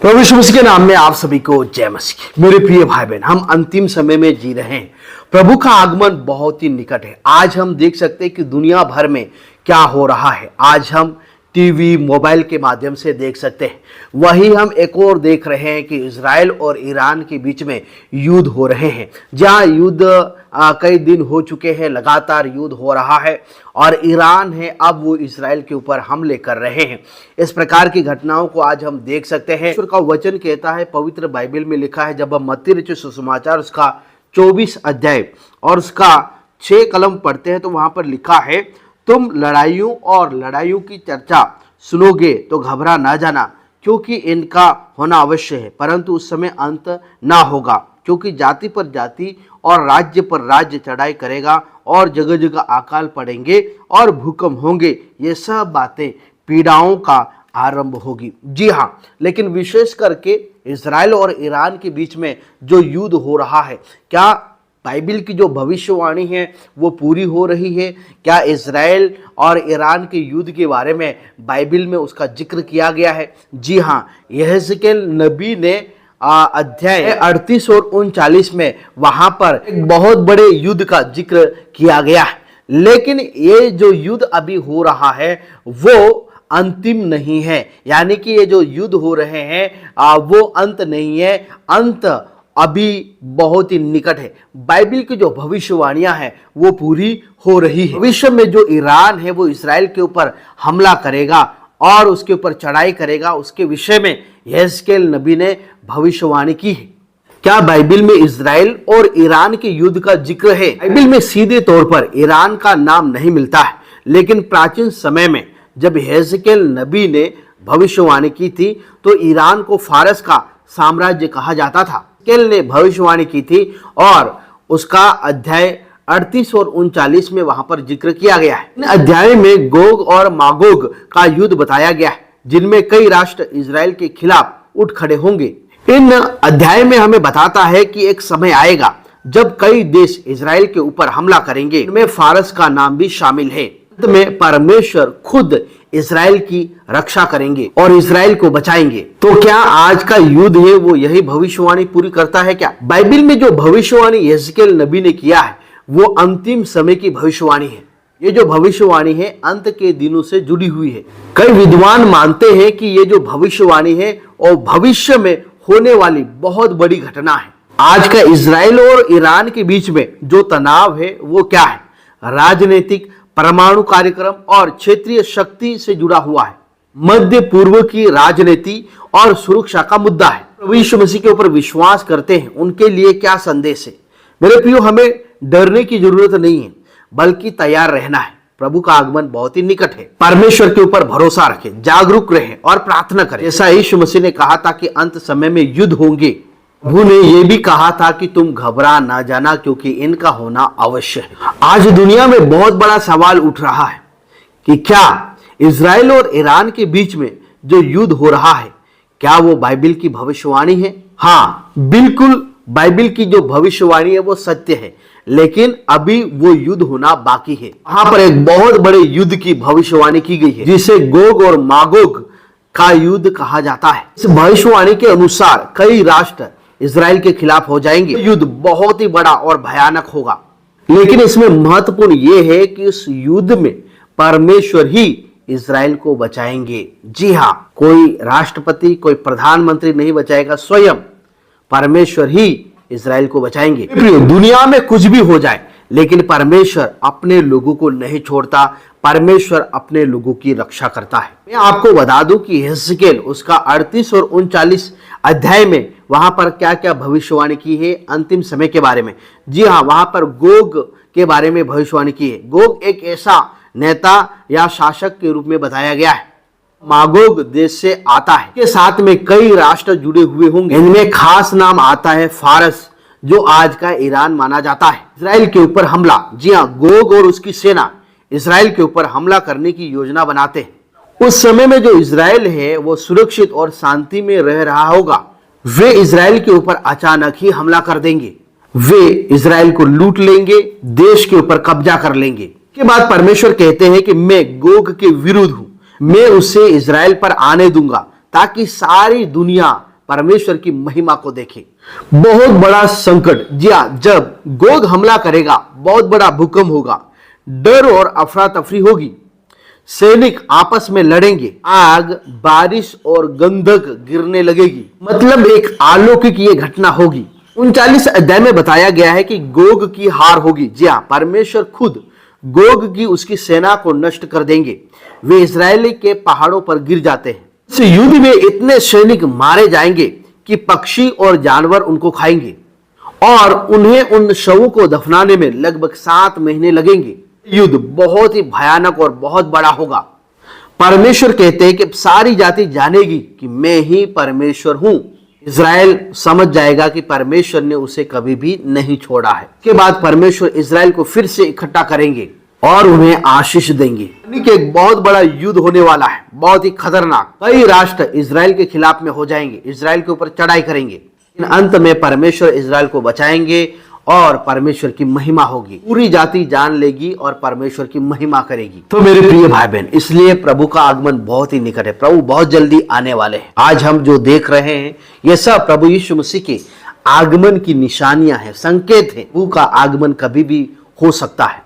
प्रभु यीशु मसीह के नाम में आप सभी को जय मसीह। मेरे प्रिय भाई बहन, हम अंतिम समय में जी रहे हैं। प्रभु का आगमन बहुत ही निकट है। आज हम देख सकते हैं कि दुनिया भर में क्या हो रहा है। आज हम टीवी मोबाइल के माध्यम से देख सकते हैं। वही हम एक और देख रहे हैं कि इजराइल और ईरान के बीच में युद्ध हो रहे हैं। जहां युद्ध कई दिन हो चुके हैं, लगातार युद्ध हो रहा है और ईरान है अब वो इजराइल के ऊपर हमले कर रहे हैं। इस प्रकार की घटनाओं को आज हम देख सकते हैं। ईश्वर का वचन कहता है, पवित्र बाइबल में लिखा है, जब हम मत्ती रचित सुसमाचार उसका 24 अध्याय और उसका 6 कलम पढ़ते हैं तो वहां पर लिखा है, तुम लड़ाइयों और लड़ाइयों की चर्चा सुनोगे तो घबरा ना जाना, क्योंकि इनका होना अवश्य है, परंतु उस समय अंत ना होगा। क्योंकि जाति पर जाति और राज्य पर राज्य चढ़ाई करेगा और जगह जगह अकाल पड़ेंगे और भूकंप होंगे। ये सब बातें पीड़ाओं का आरंभ होगी। जी हाँ, लेकिन विशेष करके इजराइल और ईरान के बीच में जो युद्ध हो रहा है, क्या बाइबल की जो भविष्यवाणी है वो पूरी हो रही है? क्या इजराइल और ईरान के युद्ध के बारे में बाइबल में उसका जिक्र किया गया है? जी हाँ, यहेजकेल नबी ने अध्याय 38 और 39 में वहां पर एक बहुत बड़े युद्ध का जिक्र किया गया है। लेकिन ये जो युद्ध अभी हो रहा है वो अंतिम नहीं है, यानी कि ये जो युद्ध हो रहे हैं वो अंत नहीं है, अंत अभी बहुत ही निकट है। बाइबल की जो भविष्यवाणियां हैं वो पूरी हो रही है। भविष्य में जो ईरान है वो इजराइल के ऊपर हमला करेगा और उसके ऊपर चढ़ाई करेगा, उसके विषय में यहेजकेल नबी ने भविष्यवाणी की है। क्या बाइबल में इजराइल और ईरान के युद्ध का जिक्र है? बाइबल में सीधे तौर पर ईरान का नाम नहीं मिलता है, लेकिन प्राचीन समय में जब यहेजकेल नबी ने भविष्यवाणी की थी तो ईरान को फारस का साम्राज्य कहा जाता था। यहेजकेल ने भविष्यवाणी की थी और उसका अध्याय 38 और 39 में वहां पर जिक्र किया गया है। इन अध्याय में गोग और मागोग का युद्ध बताया गया है, जिनमें कई राष्ट्र इजराइल के खिलाफ उठ खड़े होंगे। इन अध्याय में हमें बताता है कि एक समय आएगा जब कई देश इजराइल के ऊपर हमला करेंगे। इनमें फारस का नाम भी शामिल है। अंत में परमेश्वर खुद इजराइल की रक्षा करेंगे और इजराइल को बचाएंगे। तो क्या आज का युद्ध है वो यही भविष्यवाणी पूरी करता है क्या? बाइबल में जो भविष्यवाणी यहेजकेल नबी ने किया है वो अंतिम समय की भविष्यवाणी है। ये जो भविष्यवाणी है अंत के दिनों से जुड़ी हुई है। कई विद्वान मानते हैं कि ये जो भविष्यवाणी है और भविष्य में होने वाली बहुत बड़ी घटना है। आज का इजराइल और ईरान के बीच में जो तनाव है वो क्या है? राजनीतिक, परमाणु कार्यक्रम और क्षेत्रीय शक्ति से जुड़ा हुआ है। मध्य पूर्व की राजनीति और सुरक्षा का मुद्दा है। प्रभु यीशु मसीह के ऊपर विश्वास करते हैं उनके लिए क्या संदेश है? मेरे प्रियो, हमें डरने की जरूरत नहीं है, बल्कि तैयार रहना है। प्रभु का आगमन बहुत ही निकट है। परमेश्वर के ऊपर भरोसा रखें, जागरूक रहें और प्रार्थना करें। जैसा यीशु मसीह ने कहा था कि अंत समय में युद्ध होंगे, प्रभु ने यह भी कहा था कि तुम घबरा ना जाना, क्योंकि इनका होना अवश्य है। आज दुनिया में बहुत बड़ा सवाल उठ रहा है कि क्या इजराइल और ईरान के बीच में जो युद्ध हो रहा है क्या वो बाइबल की भविष्यवाणी है? हाँ, बिल्कुल, बाइबल की जो भविष्यवाणी है वो सत्य है, लेकिन अभी वो युद्ध होना बाकी है। वहां पर एक बहुत बड़े युद्ध की भविष्यवाणी की गई है, जिसे गोग और मागोग का युद्ध कहा जाता है। इस भविष्यवाणी के अनुसार कई राष्ट्र इजराइल के खिलाफ हो जाएंगे। युद्ध बहुत ही बड़ा और भयानक होगा, लेकिन इसमें महत्वपूर्ण यह है कि इस युद्ध में परमेश्वर ही इजराइल को बचाएंगे। जी हाँ, कोई राष्ट्रपति, कोई प्रधानमंत्री नहीं बचाएगा, स्वयं परमेश्वर ही इजराइल को बचाएंगे। दुनिया में कुछ भी हो जाए, लेकिन परमेश्वर अपने लोगों को नहीं छोड़ता। परमेश्वर अपने लोगों की रक्षा करता है। मैं आपको बता दूं कि यहेजकेल उसका 38 और 39 अध्याय में वहां पर क्या क्या भविष्यवाणी की है अंतिम समय के बारे में। जी हाँ, वहां पर गोग के बारे में भविष्यवाणी की है। गोग एक ऐसा नेता या शासक के रूप में बताया गया है। मागोग देश से आता है, के साथ में कई राष्ट्र जुड़े हुए होंगे। इनमें खास नाम आता है फारस, जो आज का ईरान माना जाता है। इजराइल के ऊपर हमला, जी हाँ, गोग और उसकी सेना इजराइल के ऊपर हमला करने की योजना बनाते हैं। उस समय में जो इजराइल है वो सुरक्षित और शांति में रह रहा होगा। वे इजराइल के ऊपर अचानक ही हमला कर देंगे। वे इजराइल को लूट लेंगे, देश के ऊपर कब्जा कर लेंगे। के बाद परमेश्वर कहते हैं कि मैं गोग के विरुद्ध हूं, मैं उसे इजराइल पर आने दूंगा ताकि सारी दुनिया परमेश्वर की महिमा को देखें। बहुत बड़ा संकट, जी हाँ, जब गोग हमला करेगा, बहुत बड़ा भूकंप होगा, डर और अफरा तफरी होगी, सैनिक आपस में लड़ेंगे, आग, बारिश और गंधक गिरने लगेगी, मतलब एक अलौकिक ये घटना होगी। 39 अध्याय में बताया गया है कि गोग की हार होगी। जी हाँ, परमेश्वर खुद गोग की उसकी सेना को नष्ट कर देंगे। वे इजरायली के पहाड़ों पर गिर जाते हैं। इस युद्ध में इतने सैनिक मारे जाएंगे कि पक्षी और जानवर उनको खाएंगे और उन्हें उन शवों को दफनाने में लगभग 7 महीने लगेंगे। युद्ध बहुत ही भयानक और बहुत बड़ा होगा। परमेश्वर कहते हैं कि सारी जाति जानेगी कि मैं ही परमेश्वर हूं। इज़राइल समझ जाएगा कि परमेश्वर ने उसे कभी भी नहीं छोड़ा है। के बाद परमेश्वर इज़राइल को फिर से इकट्ठा करेंगे और उन्हें आशीष देंगे। यानी कि एक बहुत बड़ा युद्ध होने वाला है, बहुत ही खतरनाक। कई राष्ट्र इज़राइल के खिलाफ में हो जाएंगे, इज़राइल के ऊपर चढ़ाई करेंगे। अंत में परमेश्वर इज़राइल को बचाएंगे और परमेश्वर की महिमा होगी। पूरी जाति जान लेगी और परमेश्वर की महिमा करेगी। तो मेरे प्रिय भाई बहन, इसलिए प्रभु का आगमन बहुत ही निकट है। प्रभु बहुत जल्दी आने वाले हैं। आज हम जो देख रहे हैं ये सब प्रभु यीशु मसीह के आगमन की निशानियां हैं, संकेत है। प्रभु का आगमन कभी भी हो सकता है।